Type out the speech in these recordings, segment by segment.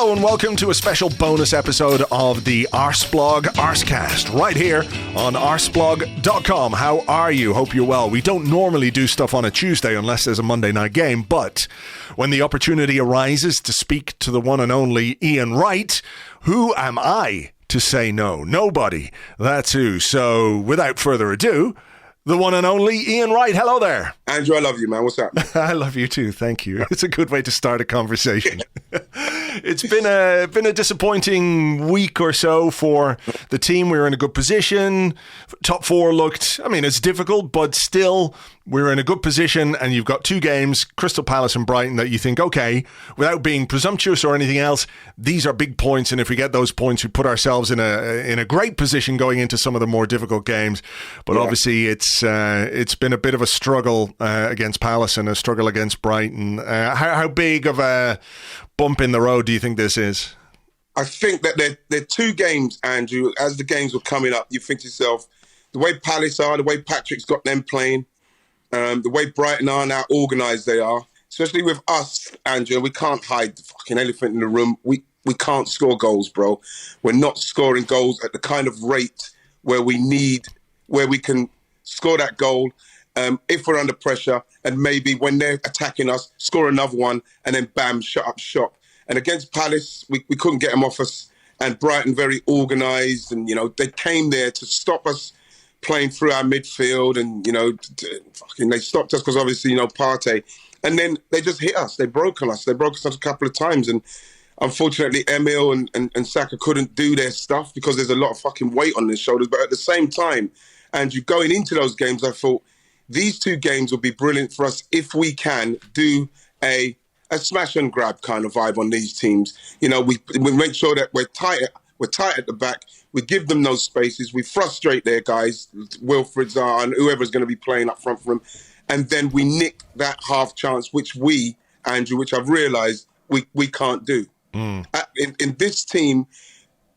Hello and welcome to a special bonus episode of the Arseblog Arsecast right here on arseblog.com. How are you? Hope you're well. We don't normally do stuff on a Tuesday unless there's a Monday night game, but when the opportunity arises to speak to the one and only Ian Wright, who am I to say no? Nobody. That's who. So without further ado, the one and only Ian Wright. Hello there. Andrew, I love you, man. What's up? I love you too. Thank you. It's a good way to start a conversation. It's been a disappointing week or so for the team. We were in a good position. Top four looked, it's difficult, but still we're in a good position, and you've got two games, Crystal Palace and Brighton, that you think, okay, without being presumptuous or anything else, these are big points, and if we get those points, we put ourselves in a great position going into some of the more difficult games. But obviously it's been a bit of a struggle against Palace and a struggle against Brighton. How big of a bump in the road do you think this is? I think that they're two games, Andrew. As the games were coming up, you think to yourself, the way Palace are, the way Patrick's got them playing, the way Brighton are and how organised they are, especially with us, Andrew, we can't hide the fucking elephant in the room. We can't score goals, bro. We're not scoring goals at the kind of rate where we can score that goal if we're under pressure, and maybe when they're attacking us, score another one, and then bam, shut up shop. And against Palace, we couldn't get them off us, and Brighton very organised, and, they came there to stop us playing through our midfield, and, they stopped us because obviously, Partey. And then they just hit us. They broke on us. They broke us a couple of times, and unfortunately, Emil and Xhaka couldn't do their stuff because there's a lot of fucking weight on their shoulders. But at the same time, Andrew, going into those games, I thought these two games will be brilliant for us if we can do a smash and grab kind of vibe on these teams. We make sure that we're tight at the back. We give them those spaces. We frustrate their guys, Wilfred, Zaha, and whoever's going to be playing up front for them. And then we nick that half chance, which I've realised we can't do. In this team,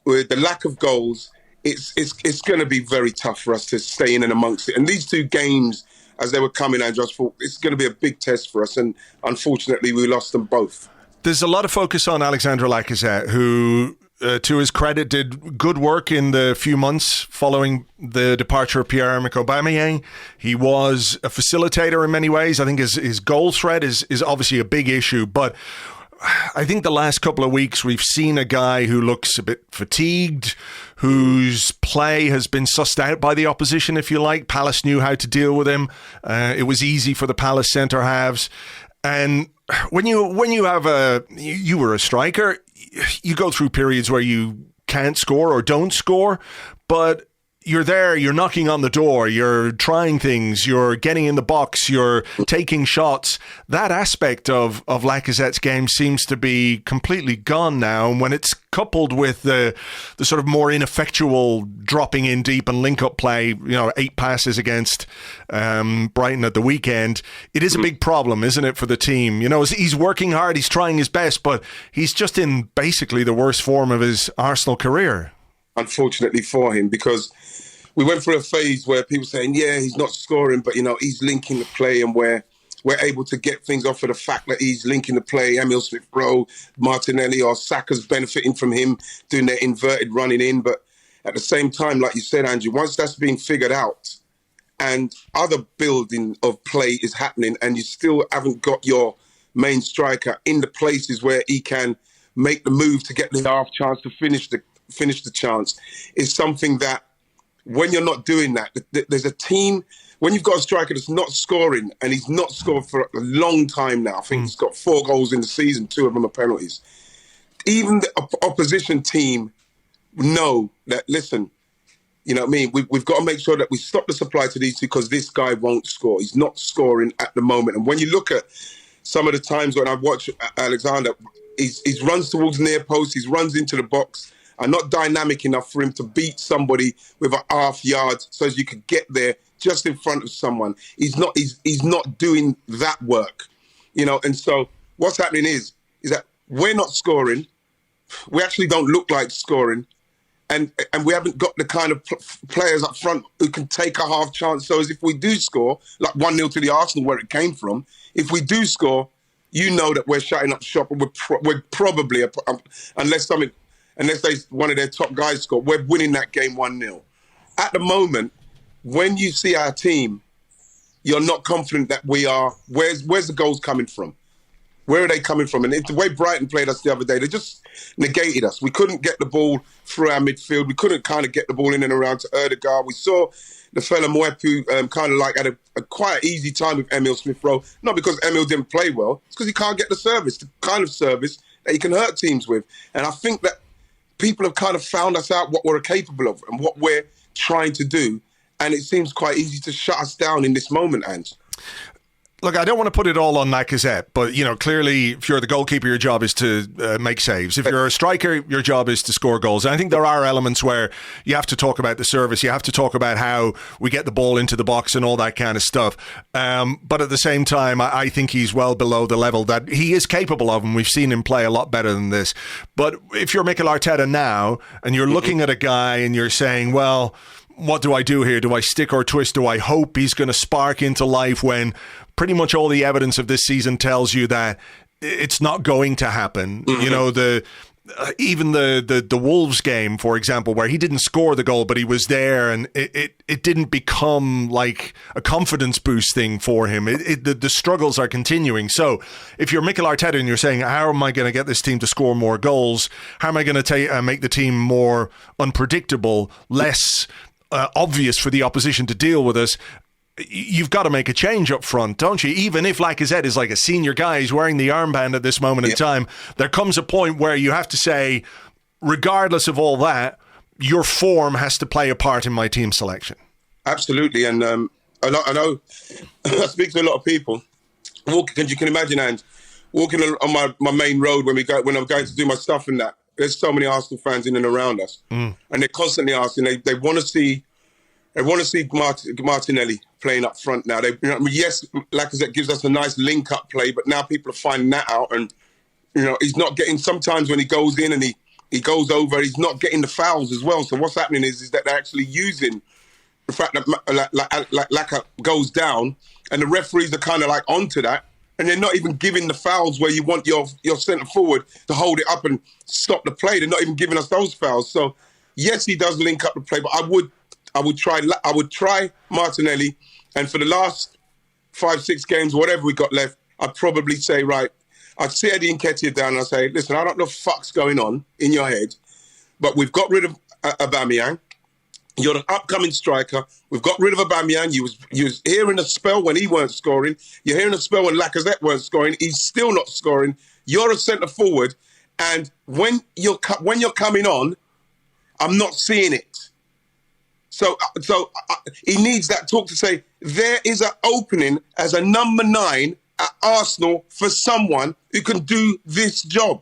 with the lack of goals, it's going to be very tough for us to stay in and amongst it. And these two games, as they were coming, Andrew, I thought it's going to be a big test for us. And unfortunately, we lost them both. There's a lot of focus on Alexandre Lacazette, who, to his credit, did good work in the few months following the departure of Pierre-Emerick Aubameyang. He was a facilitator in many ways. I think his goal threat is obviously a big issue, but I think the last couple of weeks we've seen a guy who looks a bit fatigued, whose play has been sussed out by the opposition, if you like. Palace knew how to deal with him. It was easy for the Palace centre halves. And when you have you were a striker, you go through periods where you can't score or don't score, but you're there, you're knocking on the door, you're trying things, you're getting in the box, you're taking shots. That aspect of Lacazette's game seems to be completely gone now. And when it's coupled with the sort of more ineffectual dropping in deep and link-up play, 8 passes against Brighton at the weekend, it is a big problem, isn't it, for the team? He's working hard, he's trying his best, but he's just in basically the worst form of his Arsenal career. Unfortunately for him, because we went through a phase where people saying, yeah, he's not scoring, but, he's linking the play, and we're able to get things off of the fact that he's linking the play. Emil Smith-Rowe, Martinelli or Saka's benefiting from him doing their inverted running in. But at the same time, like you said, Andrew, once that's being figured out and other building of play is happening and you still haven't got your main striker in the places where he can make the move to get the half chance to finish the chance, is something that when you're not doing that, there's a team, when you've got a striker that's not scoring, and he's not scored for a long time now, I think he's got 4 goals in the season, 2 of them are penalties. Even the opposition team know that, listen, we've got to make sure that we stop the supply to these two because this guy won't score. He's not scoring at the moment. And when you look at some of the times when I've watched Alexander, he runs towards near post, he runs into the box, are not dynamic enough for him to beat somebody with a half yard so as you could get there just in front of someone. He's not doing that work, and so what's happening is that we're not scoring. We actually don't look like scoring, and we haven't got the kind of players up front who can take a half chance. So as if we do score, like 1-0 to the Arsenal where it came from, if we do score, you know that we're shutting up shop, and we're probably, unless one of their top guys score, we're winning that game 1-0. At the moment, when you see our team, you're not confident that we are. Where's the goals coming from? Where are they coming from? And the way Brighton played us the other day, they just negated us. We couldn't get the ball through our midfield. We couldn't kind of get the ball in and around to Erdegaard. We saw the fella Mwepu kind of like had a quite easy time with Emil Smith-Rowe. Not because Emil didn't play well, it's because he can't get the kind of service that he can hurt teams with. And I think that people have kind of found us out what we're capable of and what we're trying to do. And it seems quite easy to shut us down in this moment, Ange. Look, I don't want to put it all on Lacazette, but, clearly, if you're the goalkeeper, your job is to make saves. If you're a striker, your job is to score goals. And I think there are elements where you have to talk about the service. You have to talk about how we get the ball into the box and all that kind of stuff. But at the same time, I think he's well below the level that he is capable of, and we've seen him play a lot better than this. But if you're Mikel Arteta now, and you're looking at a guy and you're saying, well, what do I do here? Do I stick or twist? Do I hope he's going to spark into life when pretty much all the evidence of this season tells you that it's not going to happen? Even the Wolves game, for example, where he didn't score the goal, but he was there, and it didn't become like a confidence boost thing for him. The struggles are continuing. So if you're Mikel Arteta and you're saying, how am I going to get this team to score more goals? How am I going to make the team more unpredictable, less obvious for the opposition to deal with us? You've got to make a change up front, don't you? Even if Lacazette is like a senior guy, he's wearing the armband at this moment in time, there comes a point where you have to say, regardless of all that, your form has to play a part in my team selection. Absolutely. And I know I speak to a lot of people. You can imagine, and walking on my main road when I'm going to do my stuff and that, there's so many Arsenal fans in and around us. And they're constantly asking, they want to see Martinelli playing up front now. Yes, Lacazette gives us a nice link-up play, but now people are finding that out. And, he's not getting, sometimes when he goes in and he goes over, he's not getting the fouls as well. So what's happening is that they're actually using the fact that Lacazette goes down, and the referees are kind of like onto that, and they're not even giving the fouls where you want your centre forward to hold it up and stop the play. They're not even giving us those fouls. So yes, he does link up the play, but I would try Martinelli, and for the last 5-6 games, whatever we got left, I'd probably say, right, I'd sit Eddie Nketiah down and I'd say, listen, I don't know what the fuck's going on in your head, but we've got rid of Aubameyang. You're an upcoming striker. We've got rid of Aubameyang. You was hearing a spell when he weren't scoring. You're hearing a spell when Lacazette weren't scoring. He's still not scoring. You're a centre forward, and when you're coming on, I'm not seeing it. So he needs that talk to say there is an opening as a number 9 at Arsenal for someone who can do this job,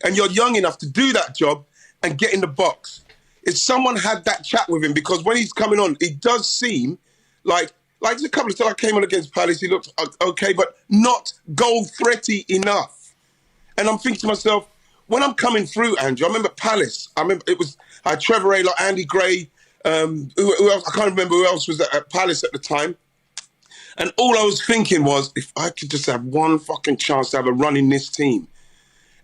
and you're young enough to do that job and get in the box. If someone had that chat with him, because when he's coming on, it does seem like a couple of times I came on against Palace, he looked okay, but not goal-threaty enough. And I'm thinking to myself, when I'm coming through, Andrew, I remember Palace. I had Trevor Ayler, Andy Gray, who else? I can't remember who else was at Palace at the time. And all I was thinking was, if I could just have one fucking chance to have a run in this team.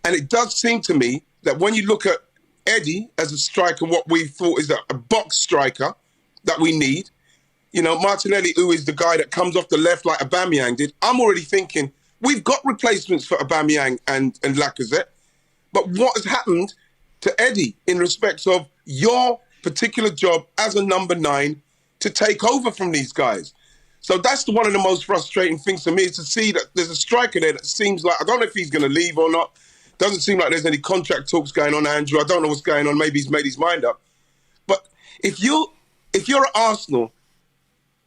And it does seem to me that when you look at Eddie as a striker, what we thought is a box striker that we need. Martinelli, who is the guy that comes off the left like Aubameyang did. I'm already thinking, we've got replacements for Aubameyang and Lacazette. But what has happened to Eddie in respect of your particular job as a number 9 to take over from these guys? So that's one of the most frustrating things for me, is to see that there's a striker there that seems like, I don't know if he's going to leave or not. Doesn't seem like there's any contract talks going on, Andrew. I don't know what's going on. Maybe he's made his mind up. But if you're at Arsenal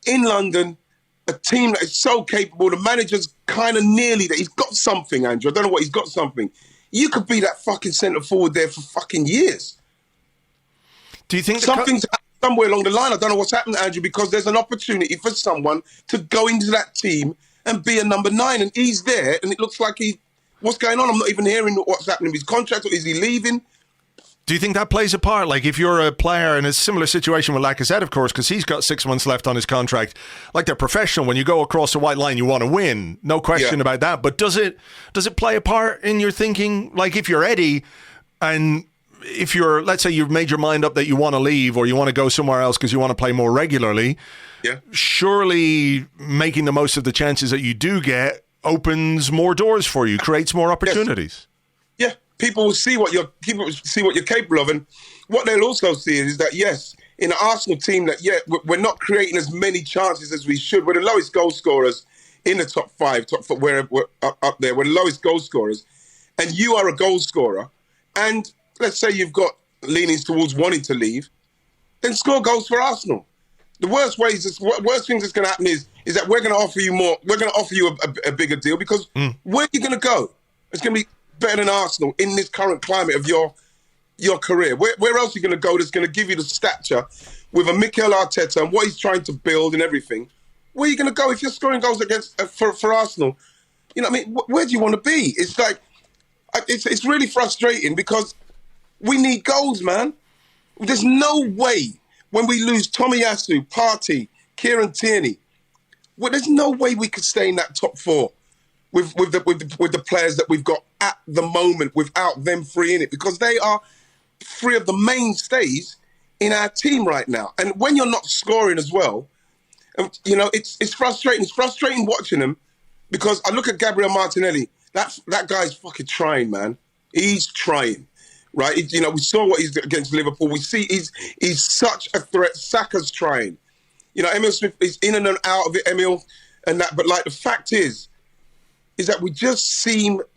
in London, a team that is so capable, the manager's kind of nearly there. He's got something, Andrew. I don't know what he's got something. You could be that fucking centre forward there for fucking years. Do you think something's happened somewhere along the line? I don't know what's happened, Andrew, because there's an opportunity for someone to go into that team and be a number 9, and he's there, and it looks like what's going on? I'm not even hearing what's happening with his contract. Or is he leaving? Do you think that plays a part? Like, if you're a player in a similar situation with Lacazette, of course, because he's got 6 months left on his contract, like, they're professional. When you go across the white line, you want to win. No question about that. But does it play a part in your thinking? Like, if you're Eddie and if you're, let's say you've made your mind up that you want to leave or you want to go somewhere else because you want to play more regularly, surely making the most of the chances that you do get opens more doors for you, creates more opportunities. Yeah, people will see what you're capable of, and what they'll also see is that in an Arsenal team that we're not creating as many chances as we should. We're the lowest goal scorers in the top 5, where we're up there. We're the lowest goal scorers, and you are a goal scorer, and let's say you've got leanings towards wanting to leave, then score goals for Arsenal. The worst thing that's going to happen is that we're going to offer you more. We're going to offer you a bigger deal, because where are you going to go? It's going to be better than Arsenal in this current climate of your career. Where else are you going to go that's going to give you the stature with a Mikel Arteta and what he's trying to build and everything? Where are you going to go if you're scoring goals against for Arsenal? You know what I mean? Where do you want to be? It's like it's really frustrating, because we need goals, man. There's no way when we lose Tomiyasu, Partey, Kieran Tierney, there's no way we could stay in that top 4 with the players that we've got at the moment without them three in it, because they are 3 of the mainstays in our team right now. And when you're not scoring as well, it's frustrating. It's frustrating watching them, because I look at Gabriel Martinelli. That guy's fucking trying, man. He's trying. Right, we saw what he's against Liverpool. We see he's such a threat. Saka's trying. Emil Smith is in and out of it, Emil, and that. But like, the fact is that we're just short.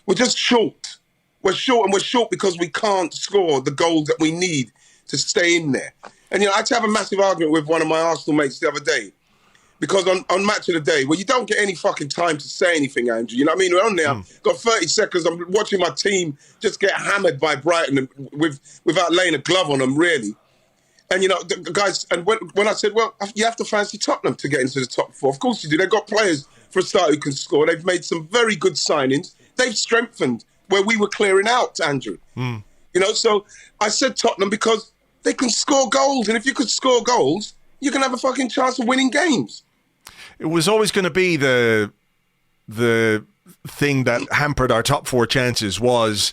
We're short, and we're short because we can't score the goals that we need to stay in there. And I had to have a massive argument with one of my Arsenal mates the other day, because on Match of the Day, you don't get any fucking time to say anything, Andrew. You know what I mean? We're on there, got 30 seconds. I'm watching my team just get hammered by Brighton without laying a glove on them, really. And, the guys, and when I said, well, you have to fancy Tottenham to get into the top 4. Of course you do. They've got players, for a start, who can score. They've made some very good signings. They've strengthened where we were clearing out, Andrew. So I said Tottenham because they can score goals. And if you could score goals, you can have a fucking chance of winning games. It was always going to be the thing that hampered our top 4 chances was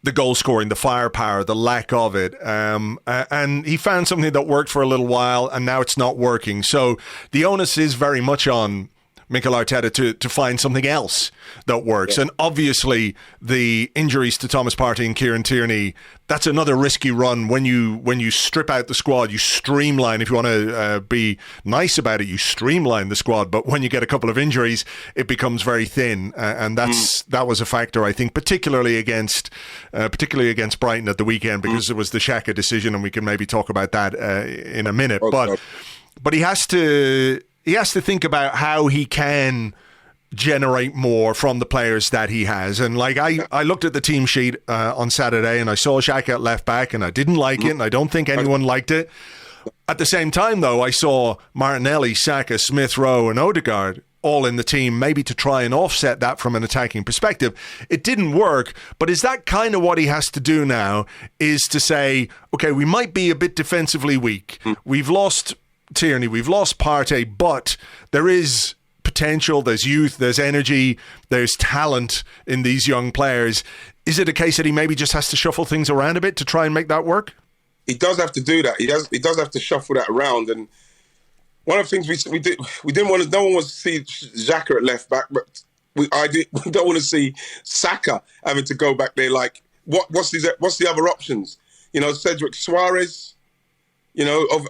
the goal scoring, the firepower, the lack of it. And he found something that worked for a little while, and now it's not working. So the onus is very much on Mikel Arteta to find something else that works. And obviously the injuries to Thomas Partey and Kieran Tierney, that's another risky run. When you strip out the squad, you streamline. If you want to be nice about it, you streamline the squad. But when you get a couple of injuries, it becomes very thin. And that was a factor, I think, particularly against Brighton at the weekend, because it was the Xhaka decision, and we can maybe talk about that in a minute. But he has to think about how he can generate more from the players that he has. And like, I looked at the team sheet on Saturday, and I saw Xhaka at left back, and I didn't like it, and I don't think anyone liked it. At the same time, though, I saw Martinelli, Saka, Smith Rowe, and Odegaard all in the team, maybe to try and offset that from an attacking perspective. It didn't work, but is that kind of what he has to do now, is to say, okay, we might be a bit defensively weak. We've lost Tierney, we've lost Partey, but there is potential, there's youth, there's energy, there's talent in these young players. Is it a case that he maybe just has to shuffle things around a bit to try and make that work? He does have to do that. He does have to shuffle that around. And one of the things we didn't want to, no one wants to see Xhaka at left back, but we don't want to see Saka having to go back there. Like, what's the other options? Cedric Suarez,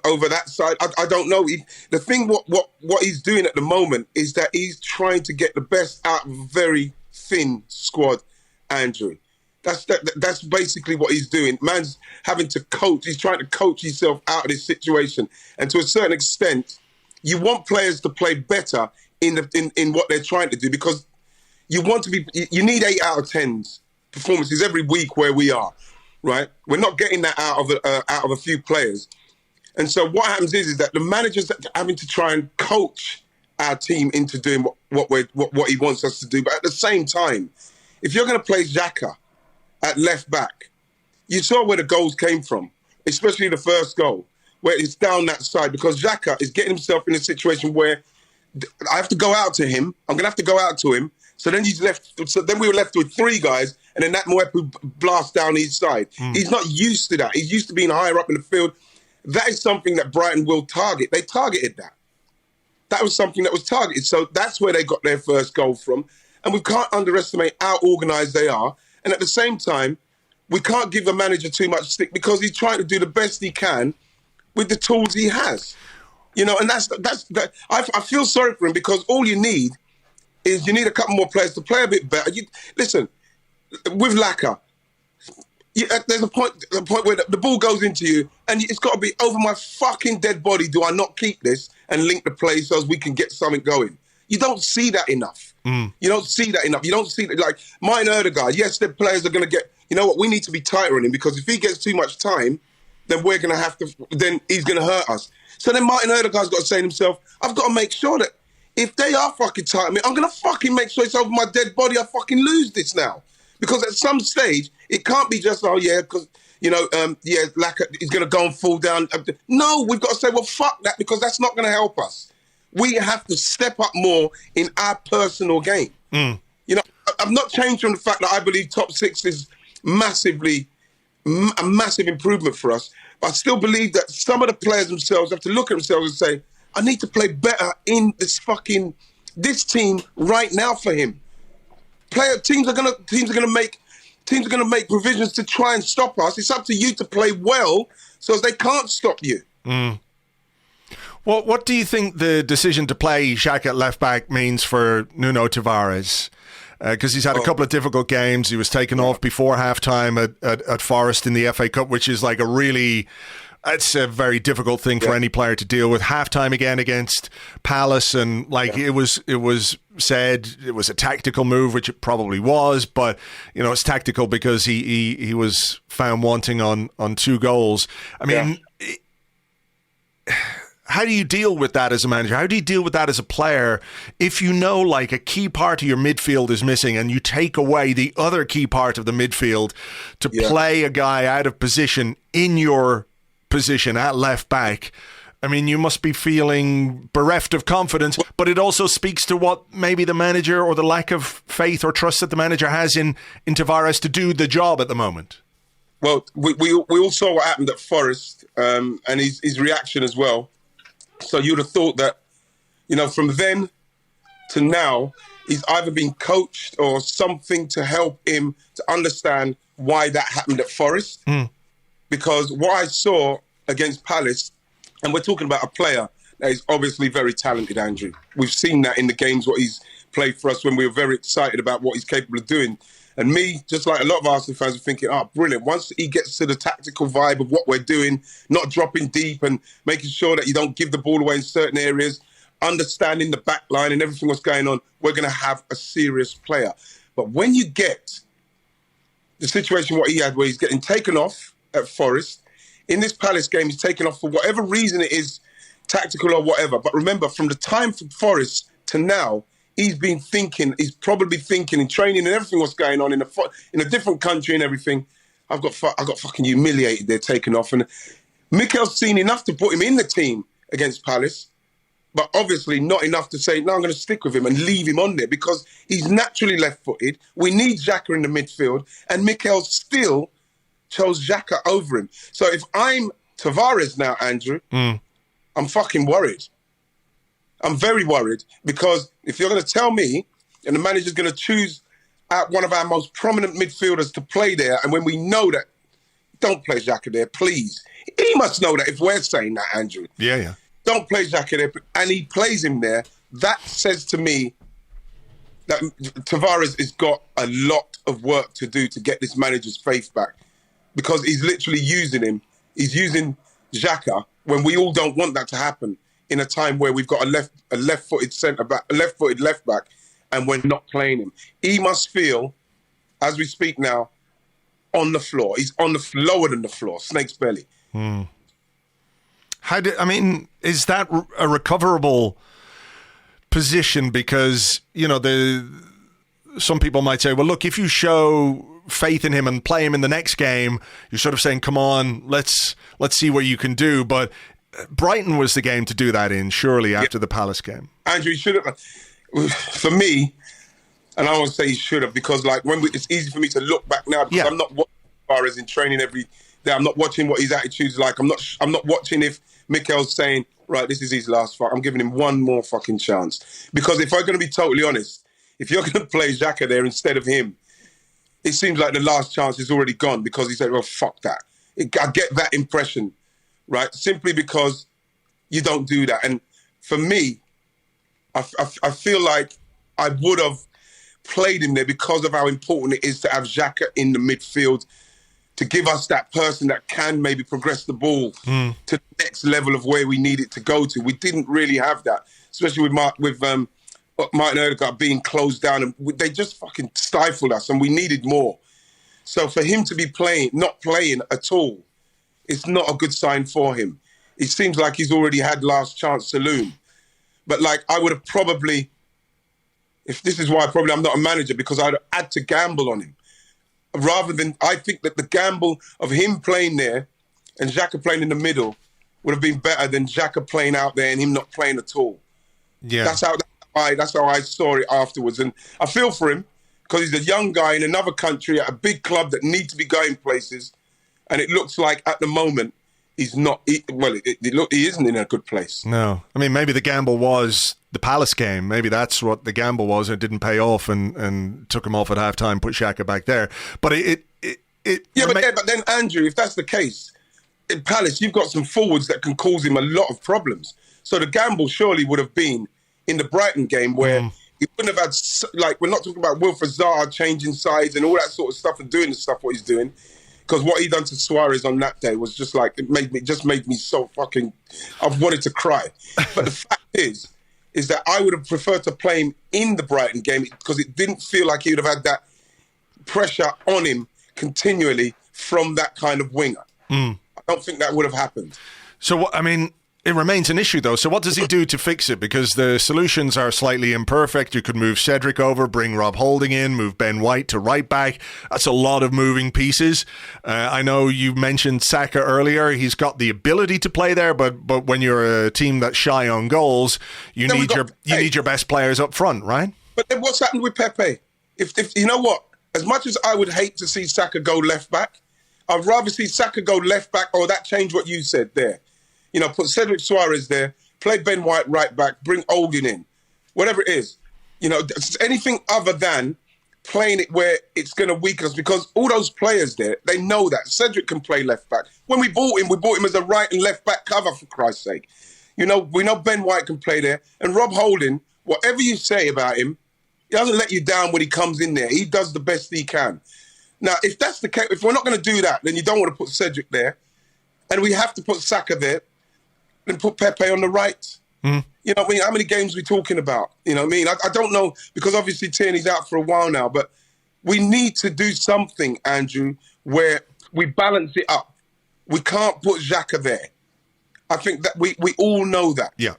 over that side. I don't know. The thing, what he's doing at the moment is that he's trying to get the best out of a very thin squad, Andrew. That's basically what he's doing. Man's having to coach. He's trying to coach himself out of this situation. And to a certain extent, you want players to play better in what they're trying to do, because you need 8 out of 10s performances every week where we are, right? We're not getting that out of a few players. And so what happens is that the manager's having to try and coach our team into doing what he wants us to do. But at the same time, if you're going to play Xhaka at left back, you saw where the goals came from, especially the first goal, where it's down that side, because Xhaka is getting himself in a situation where I have to go out to him. I'm going to have to go out to him. So then he's left. So then we were left with 3 guys, and then that Mwepu blasts down each side. He's not used to that. He's used to being higher up in the field. That is something that Brighton will target. They targeted that. That was something that was targeted. So that's where they got their first goal from. And we can't underestimate how organised they are. And at the same time, we can't give the manager too much stick, because he's trying to do the best he can with the tools he has. You know, and that's I feel sorry for him, because all you need is you need a couple more players to play a bit better. Listen, with Lacazette, there's a point where the ball goes into you, and it's got to be over my fucking dead body. Do I not keep this and link the play so as we can get something going? You don't see that enough. You don't see that enough. You don't see that, like Martin Odegaard. Yes, the players are going to get. You know what? We need to be tighter on him, because if he gets too much time, then we're going to have to. Then he's going to hurt us. So then Martin Odegaard's got to say to himself, I've got to make sure that if they are fucking tight on me, I'm going to fucking make sure it's over my dead body. I fucking lose this now. Because at some stage, it can't be just, because, Lacazette is going to go and fall down. No, we've got to say, well, fuck that, because that's not going to help us. We have to step up more in our personal game. You know, I've not changed from the fact that I believe top 6 is a massive improvement for us. But I still believe that some of the players themselves have to look at themselves and say, I need to play better in this team right now for him. Teams are gonna make provisions to try and stop us. It's up to you to play well, so as they can't stop you. Well, what do you think the decision to play Xhaka at left back means for Nuno Tavares? Because he's had a couple of difficult games. He was taken off before halftime at Forest in the FA Cup, which is like it's a very difficult thing for any player to deal with. Halftime again against Palace, and it was said it was a tactical move, which it probably was, but you know, it's tactical because he was found wanting on 2 goals. I mean, how do you deal with that as a manager? How do you deal with that as a player if you know like a key part of your midfield is missing and you take away the other key part of the midfield to play a guy out of position in your position at left back? I mean, you must be feeling bereft of confidence, but it also speaks to what maybe the manager, or the lack of faith or trust that the manager has in Tavares to do the job at the moment. Well, we all saw what happened at Forest, and his reaction as well. So you'd have thought that, you know, from then to now, he's either been coached or something to help him to understand why that happened at Forest. Because what I saw against Palace, and we're talking about a player that is obviously very talented, Andrew. We've seen that in the games, what he's played for us, when we were very excited about what he's capable of doing. And me, just like a lot of Arsenal fans, are thinking, brilliant. Once he gets to the tactical vibe of what we're doing, not dropping deep and making sure that you don't give the ball away in certain areas, understanding the back line and everything that's going on, we're going to have a serious player. But when you get the situation what he had, where he's getting taken off at Forest, in this Palace game, he's taken off for whatever reason it is, tactical or whatever. But remember, from the time from Forest to now, he's probably thinking in training and everything what's going on in a different country and everything. I got fucking humiliated there, taken off. And Mikel's seen enough to put him in the team against Palace, but obviously not enough to say, no, I'm going to stick with him and leave him on there, because he's naturally left-footed. We need Xhaka in the midfield, and Mikel still chose Xhaka over him. So if I'm Tavares now, Andrew, I'm fucking worried. I'm very worried, because if you're going to tell me, and the manager's going to choose one of our most prominent midfielders to play there, and when we know that, don't play Xhaka there, please. He must know that if we're saying that, Andrew. Yeah. Don't play Xhaka there, and he plays him there. That says to me that Tavares has got a lot of work to do to get this manager's faith back, because he's literally using him. He's using Xhaka when we all don't want that to happen, in a time where we've got a left-footed centre back, a left-footed left back, and we're not playing him. He must feel, as we speak now, on the floor. He's lower than the floor, snake's belly. Is that a recoverable position? Because, you know, some people might say, well, look, if you show faith in him and play him in the next game, you're sort of saying, come on, let's see what you can do. But Brighton was the game to do that in, surely, after the Palace game. Andrew, he should have. For me, and I won't say he should have, because like it's easy for me to look back now because I'm not watching Tavares in training every day. I'm not watching what his attitude's like. I'm not watching if Mikel's saying, right, this is his last fight. I'm giving him one more fucking chance. Because if I'm going to be totally honest, if you're going to play Xhaka there instead of him, it seems like the last chance is already gone because he said, well, fuck that. I get that impression, right? Simply because you don't do that. And for me, I feel like I would have played him there because of how important it is to have Xhaka in the midfield to give us that person that can maybe progress the ball to the next level of where we need it to go to. We didn't really have that, especially with Martin Odegaard being closed down. And they just fucking stifled us and we needed more. So for him to be not playing at all, it's not a good sign for him. It seems like he's already had last chance saloon. But like I would have probably, if this is why probably I'm not a manager, because I'd had to gamble on him. Rather than, I think that the gamble of him playing there and Xhaka playing in the middle would have been better than Xhaka playing out there and him not playing at all. Yeah, that's how I saw it afterwards, and I feel for him because he's a young guy in another country at a big club that needs to be going places, and it looks like at the moment he's not. He isn't in a good place. No, I mean maybe the gamble was the Palace game. Maybe that's what the gamble was. It didn't pay off and took him off at halftime, put Xhaka back there. But but then Andrew, if that's the case, in Palace you've got some forwards that can cause him a lot of problems. So the gamble surely would have been in the Brighton game where he wouldn't have had, like, we're not talking about Wilfred Zaha changing sides and all that sort of stuff and doing the stuff what he's doing. Because what he done to Suarez on that day was just like, it made me so fucking, I've wanted to cry. But the fact is that I would have preferred to play him in the Brighton game because it didn't feel like he would have had that pressure on him continually from that kind of winger. I don't think that would have happened. So, I mean, it remains an issue, though. So what does he do to fix it? Because the solutions are slightly imperfect. You could move Cedric over, bring Rob Holding in, move Ben White to right back. That's a lot of moving pieces. I know you mentioned Saka earlier. He's got the ability to play there, but when you're a team that's shy on goals, you need your best players up front, right? But then what's happened with Pepe? If you know what? As much as I would hate to see Saka go left back, I'd rather see Saka go left back or that change what you said there. You know, put Cedric Suarez there, play Ben White right back, bring Olgin in, whatever it is. You know, anything other than playing it where it's going to weaken us because all those players there, they know that. Cedric can play left back. When we bought him as a right and left back cover, for Christ's sake. You know, we know Ben White can play there. And Rob Holding, whatever you say about him, he doesn't let you down when he comes in there. He does the best he can. Now, if that's the case, if we're not going to do that, then you don't want to put Cedric there. And we have to put Saka there. And put Pepe on the right. You know what I mean? How many games are we talking about? You know what I mean? I don't know, because obviously Tierney's out for a while now, but we need to do something, Andrew, where we balance it up. We can't put Xhaka there. I think that we all know that. Yeah.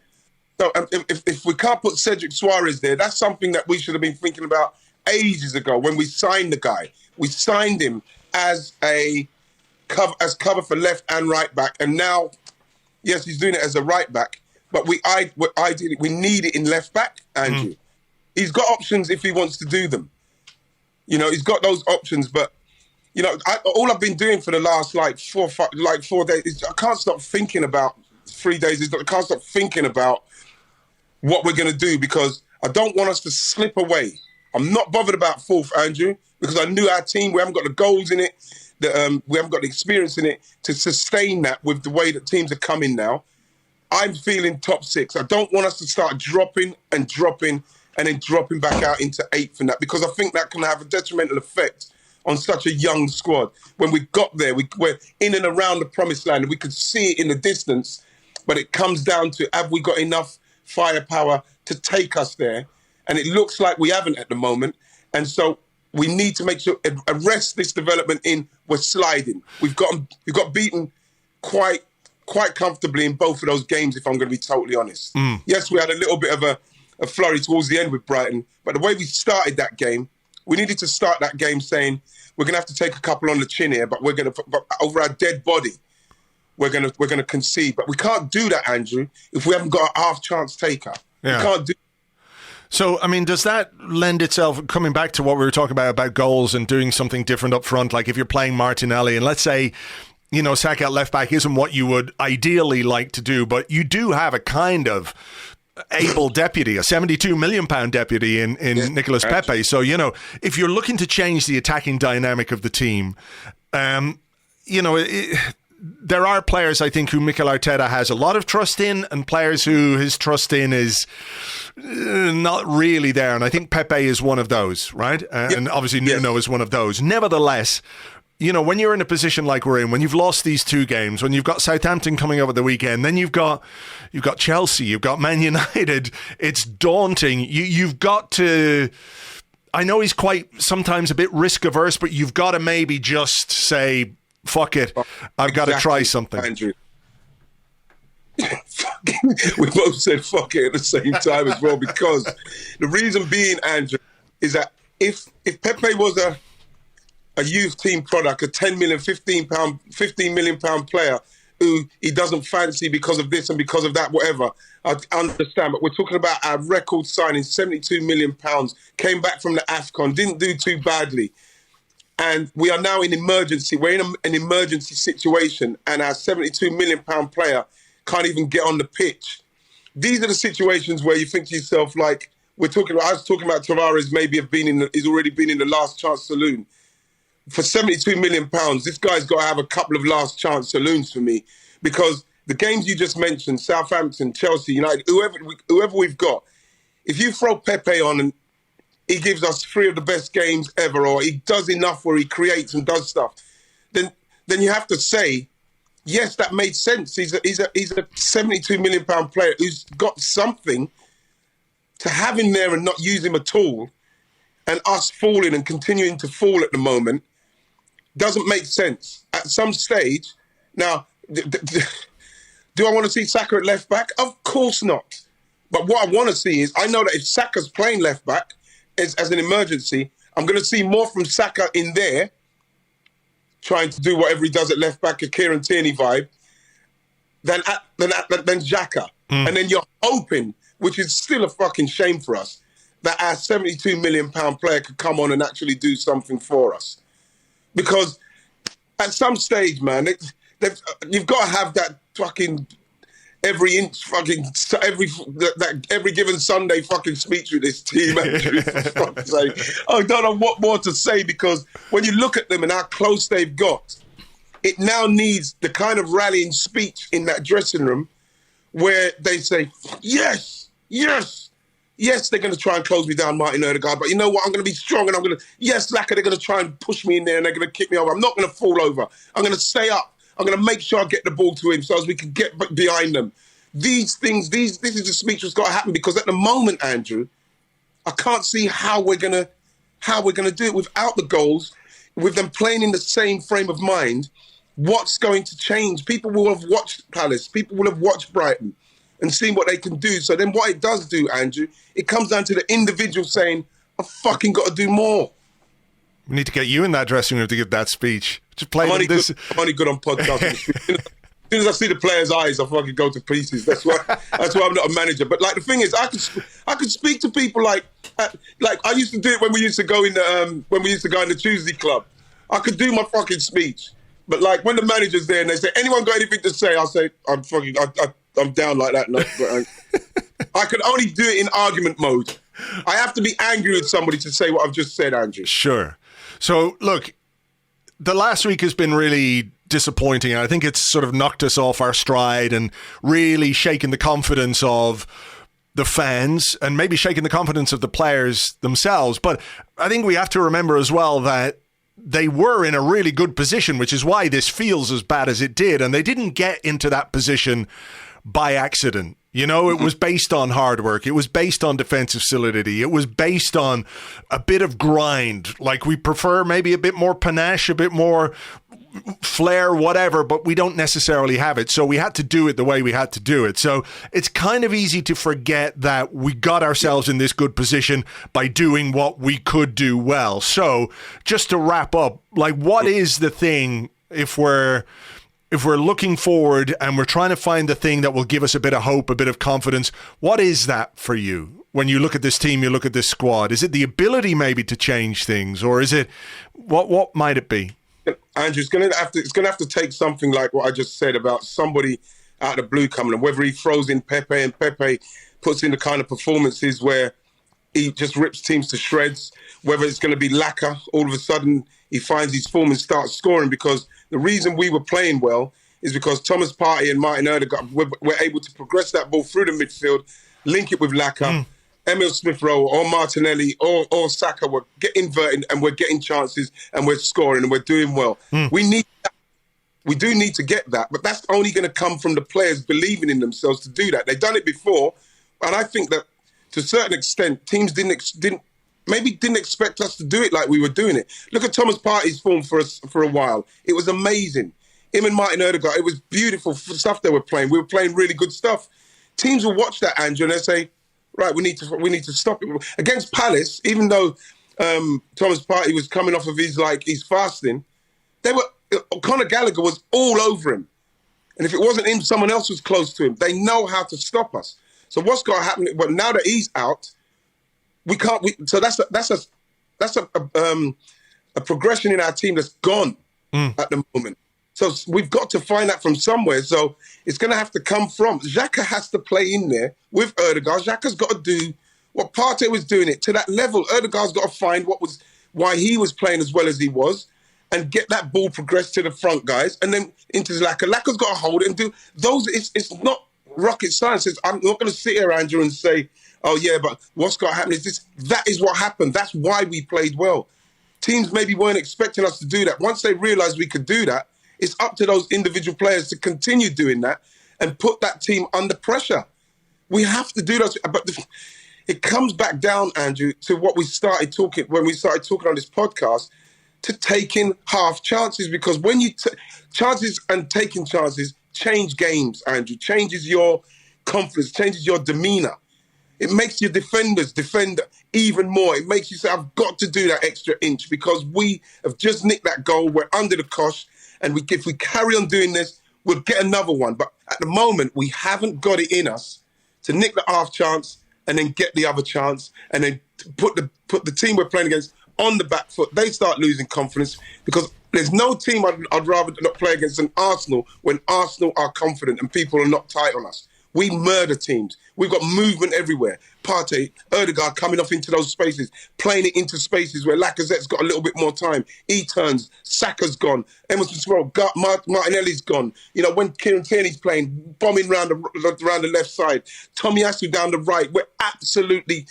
So if we can't put Cedric Suarez there, that's something that we should have been thinking about ages ago when we signed the guy. We signed him as cover for left and right back, and now... Yes, he's doing it as a right back, but we need it in left back, Andrew. He's got options if he wants to do them. You know, he's got those options, but, you know, all I've been doing for the last, 4 days is I can't stop thinking about 3 days. I can't stop thinking about what we're going to do because I don't want us to slip away. I'm not bothered about fourth, Andrew, because I knew our team, we haven't got the goals in it. We haven't got the experience in it to sustain that with the way that teams are coming now. I'm feeling top 6. I don't want us to start dropping and then dropping back out into 8th and that, because I think that can have a detrimental effect on such a young squad. When we got there, we're in and around the promised land and we could see it in the distance, but it comes down to, have we got enough firepower to take us there? And it looks like we haven't at the moment. And so we need to make sure, arrest this development in we're sliding. We've got beaten quite comfortably in both of those games, if I'm going to be totally honest. Yes, we had a little bit of a flurry towards the end with Brighton, but the way we started that game We needed to start that game saying, we're going to have to take a couple on the chin here, but but over our dead body, we're going to concede. But we can't do that, Andrew, if we haven't got a half chance taker. Yeah. We can't do. So, I mean, does that lend itself, coming back to what we were talking about goals and doing something different up front, like if you're playing Martinelli and let's say, you know, Saka at left back isn't what you would ideally like to do, but you do have a kind of able deputy, a £72 million deputy in Nicolas Pepe. So, you know, if you're looking to change the attacking dynamic of the team, you know, there are players, I think, who Mikel Arteta has a lot of trust in and players who his trust in is not really there. And I think Pepe is one of those, right? And obviously Nuno is one of those. Nevertheless, you know, when you're in a position like we're in, when you've lost these two games, when you've got Southampton coming up at the weekend, then you've got Chelsea, you've got Man United, it's daunting. You've got to... I know he's quite sometimes a bit risk averse, but you've got to maybe just say... fuck it, I've got to try something. Andrew. We both said fuck it at the same time as well, because the reason being, Andrew, is that if Pepe was a youth team product, a 10 million, 15 million pound player who he doesn't fancy because of this and because of that, whatever, I understand. But we're talking about our record signing, 72 million pounds, came back from the AFCON, didn't do too badly. And we are now in emergency. We're in an emergency situation, and our £72 million player can't even get on the pitch. These are the situations where you think to yourself, like I was talking about Tavares maybe he's already been in the last chance saloon. For £72 million, this guy's got to have a couple of last chance saloons for me, because the games you just mentioned, Southampton, Chelsea, United, whoever we've got, if you throw Pepe on and he gives us 3 of the best games ever, or he does enough where he creates and does stuff, then you have to say, yes, that made sense. He's a £72 million player who's got something. To have him there and not use him at all, and us falling and continuing to fall at the moment, doesn't make sense. At some stage, now, do I want to see Saka at left back? Of course not. But what I want to see is, I know that if Saka's playing left back, as an emergency, I'm going to see more from Saka in there, trying to do whatever he does at left back, a Kieran Tierney vibe, than Xhaka. And then you're hoping, which is still a fucking shame for us, that our £72 million player could come on and actually do something for us. Because at some stage, man, you've got to have that fucking... every given Sunday fucking speech with this team. Andrew, I don't know what more to say, because when you look at them and how close they've got, it now needs the kind of rallying speech in that dressing room where they say, yes, they're going to try and close me down, Martin Odegaard, but you know what? I'm going to be strong, and Lacazette, they're going to try and push me in there and they're going to kick me over. I'm not going to fall over. I'm going to stay up. I'm going to make sure I get the ball to him so as we can get behind them. These things, this is the speech that's got to happen, because at the moment, Andrew, I can't see how we're going to do it without the goals, with them playing in the same frame of mind. What's going to change? People will have watched Palace. People will have watched Brighton and seen what they can do. So then what it does do, Andrew, it comes down to the individual saying, I've fucking got to do more. We need to get you in that dressing room to give that speach. Just play I'm this. only good on podcasts. As soon as I see the players' eyes, I fucking go to pieces. That's why I'm not a manager. But like the thing is, I could speak to people like I used to do it when we used to go in the Tuesday club. I could do my fucking speech. But like when the manager's there and they say, anyone got anything to say? I'll say, I'm down like that. No, I could only do it in argument mode. I have to be angry with somebody to say what I've just said, Andrew. Sure. So look, the last week has been really disappointing. I think it's sort of knocked us off our stride and really shaken the confidence of the fans and maybe shaken the confidence of the players themselves. But I think we have to remember as well that they were in a really good position, which is why this feels as bad as it did. And they didn't get into that position by accident. You know, it was based on hard work. It was based on defensive solidity. It was based on a bit of grind. Like, we prefer maybe a bit more panache, a bit more flair, whatever, but we don't necessarily have it. So we had to do it the way we had to do it. So it's kind of easy to forget that we got ourselves in this good position by doing what we could do well. So just to wrap up, like, what is the thing if we're looking forward and we're trying to find the thing that will give us a bit of hope, a bit of confidence? What is that for you? When you look at this team, you look at this squad, is it the ability maybe to change things, or is it, what might it be? Andrew, it's going to have to take something like what I just said about somebody out of the blue coming, and whether he throws in Pepe and Pepe puts in the kind of performances where he just rips teams to shreds, whether it's going to be Lacazette, all of a sudden he finds his form and starts scoring, because the reason we were playing well is because Thomas Partey and Martin Odegaard were able to progress that ball through the midfield, link it with Lacazette, Emil Smith-Rowe or Martinelli or Saka were getting inverted, and we're getting chances and we're scoring and we're doing well. We need that. We do need to get that, but that's only going to come from the players believing in themselves to do that. They've done it before, and I think that to a certain extent, teams didn't expect us to do it like we were doing it. Look at Thomas Partey's form for a while. It was amazing. Him and Martin Odegaard, it was beautiful stuff they were playing. We were playing really good stuff. Teams will watch that, Andrew, and they say, right, we need to stop it. Against Palace, even though Thomas Partey was coming off of his fasting, Conor Gallagher was all over him. And if it wasn't him, someone else was close to him. They know how to stop us. So what's got to happen? But now that he's out, we can't. So that's a progression in our team that's gone at the moment. So we've got to find that from somewhere. So it's going to have to come from Xhaka. Has to play in there with Odegaard. Xhaka's got to do what Partey was doing it to that level. Odegaard's got to find why he was playing as well as he was, and get that ball progressed to the front guys, and then into Lacazette. Lacazette's got to hold it and do those. It's not rocket science. I'm not going to sit here, Andrew, and say, oh yeah, but what's got to happen is this. That is what happened. That's why we played well. Teams maybe weren't expecting us to do that. Once they realised we could do that, it's up to those individual players to continue doing that and put that team under pressure. We have to do those. But it comes back down, Andrew, to what we started talking when we started talking on this podcast, to taking half chances. Because when you chances and taking chances change games, Andrew, changes your confidence, changes your demeanour. It makes your defenders defend even more. It makes you say, I've got to do that extra inch because we have just nicked that goal. We're under the cosh. And if we carry on doing this, we'll get another one. But at the moment, we haven't got it in us to nick the half chance and then get the other chance and then put the team we're playing against on the back foot. They start losing confidence because there's no team I'd rather not play against than Arsenal when Arsenal are confident and people are not tight on us. We murder teams. We've got movement everywhere. Partey, Odegaard coming off into those spaces, playing it into spaces where Lacazette's got a little bit more time. He turns. Saka's gone. Emerson Smith, Martinelli's gone. You know, when Kieran Tierney's playing, bombing around the left side. Tomiyasu down the right. We're absolutely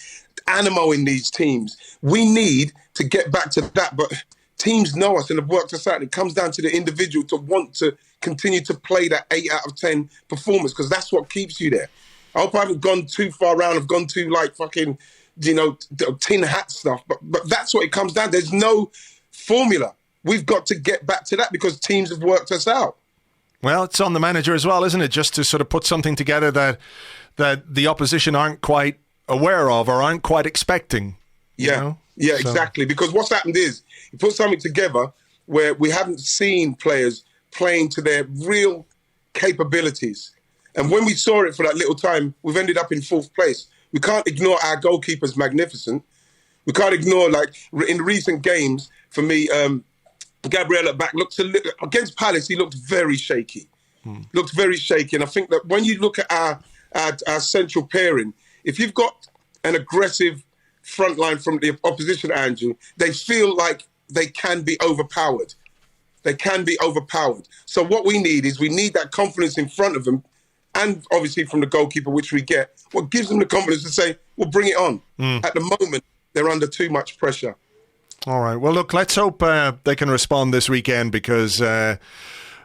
animal in these teams. We need to get back to that, but teams know us and have worked us out. It comes down to the individual to want to continue to play that 8 out of 10 performance because that's what keeps you there. I hope I haven't gone too far around. I've gone too like fucking, tin hat stuff. But that's what it comes down. There's no formula. We've got to get back to that because teams have worked us out. Well, it's on the manager as well, isn't it? Just to sort of put something together that the opposition aren't quite aware of or aren't quite expecting. Yeah, exactly. Because what's happened is you put something together where we haven't seen players playing to their real capabilities. And when we saw it for that little time, we've ended up in 4th place. We can't ignore our goalkeeper's magnificent. We can't ignore, like, in recent games, for me, Gabriel at back looks a little... Against Palace, he looked very shaky. Looked very shaky. And I think that when you look at our central pairing, if you've got an aggressive front line from the opposition, Andrew, they feel like they can be overpowered. They can be overpowered. So what we need that confidence in front of them, and obviously from the goalkeeper, which we get, what gives them the confidence to say, well, bring it on. At the moment, they're under too much pressure. All right. Well, look, let's hope they can respond this weekend because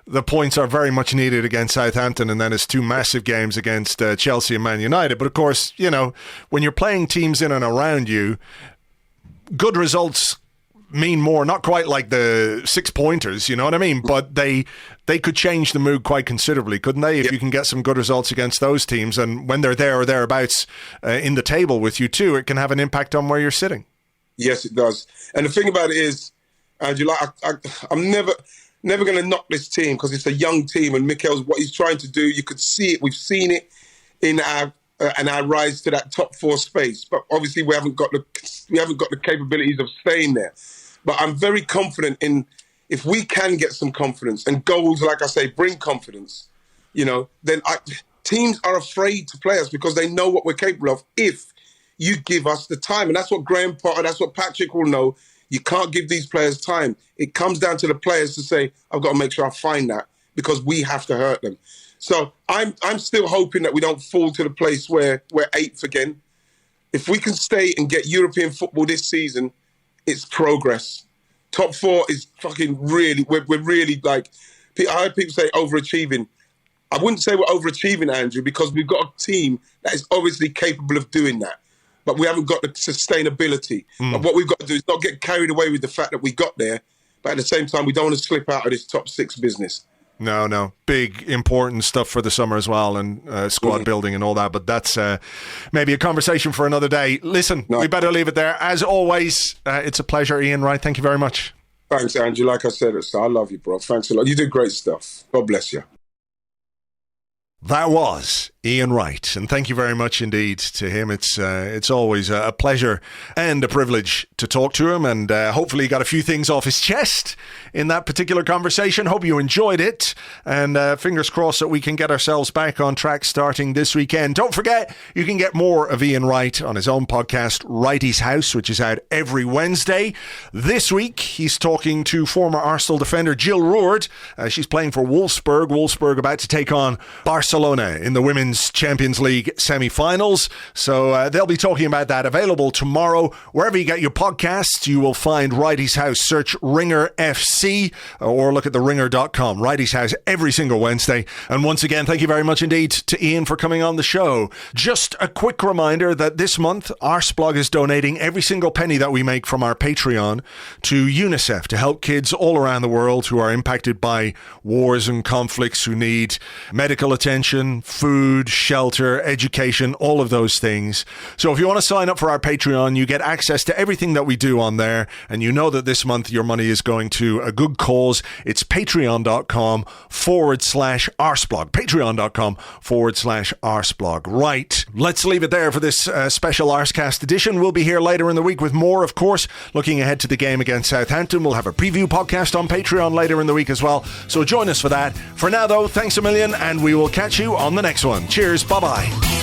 the points are very much needed against Southampton, and then it's 2 massive games against Chelsea and Man United. But of course, you know, when you're playing teams in and around you, good results mean more. Not quite like the 6-pointers, you know what I mean? But they could change the mood quite considerably, couldn't they? If you can get some good results against those teams, and when they're there or thereabouts in the table with you too, it can have an impact on where you're sitting. Yes, it does. And the thing about it is, Andrew, I'm never going to knock this team because it's a young team, and Mikel's what he's trying to do. You could see it. We've seen it in our rise to that top 4 space. But obviously, we haven't got the capabilities of staying there. But I'm very confident in if we can get some confidence and goals, like I say, bring confidence. You know, then teams are afraid to play us because they know what we're capable of. If you give us the time, and that's what Graham Potter, that's what Patrick will know. You can't give these players time. It comes down to the players to say, I've got to make sure I find that because we have to hurt them. So I'm still hoping that we don't fall to the place where we're 8th again. If we can stay and get European football this season, it's progress. Top 4 is fucking really, we're really like, I heard people say overachieving. I wouldn't say we're overachieving, Andrew, because we've got a team that is obviously capable of doing that. But we haven't got the sustainability. But what we've got to do is not get carried away with the fact that we got there, but at the same time, we don't want to slip out of this top 6 business. No. Big, important stuff for the summer as well, and squad building and all that. But that's maybe a conversation for another day. Listen, we better leave it there. As always, it's a pleasure, Ian Wright. Thank you very much. Thanks, Andrew. Like I said, I love you, bro. Thanks a lot. You do great stuff. God bless you. That was Ian Wright, and thank you very much indeed to him. It's always a pleasure and a privilege to talk to him, and hopefully he got a few things off his chest in that particular conversation. Hope you enjoyed it, and fingers crossed that we can get ourselves back on track starting this weekend. Don't forget, you can get more of Ian Wright on his own podcast, Wrighty's House, which is out every Wednesday. This week, he's talking to former Arsenal defender Jill Roord. She's playing for Wolfsburg. Wolfsburg about to take on Barcelona in the Women's Champions League semi-finals. So they'll be talking about that. Available tomorrow. Wherever you get your podcasts, you will find Wrighty's House. Search Ringer FC or look at theringer.com. Wrighty's House every single Wednesday. And once again, thank you very much indeed to Ian for coming on the show. Just a quick reminder that this month, Arseblog is donating every single penny that we make from our Patreon to UNICEF to help kids all around the world who are impacted by wars and conflicts, who need medical attention, food, shelter, education, all of those things. So if you want to sign up for our Patreon, you get access to everything that we do on there, and you know that this month your money is going to a good cause. It's patreon.com/Arseblog. Patreon.com/Arseblog. Right. Let's leave it there for this special Arsecast edition. We'll be here later in the week with more, of course, looking ahead to the game against Southampton. We'll have a preview podcast on Patreon later in the week as well. So join us for that. For now, though, thanks a million, and we will catch you on the next one. Cheers. Bye-bye.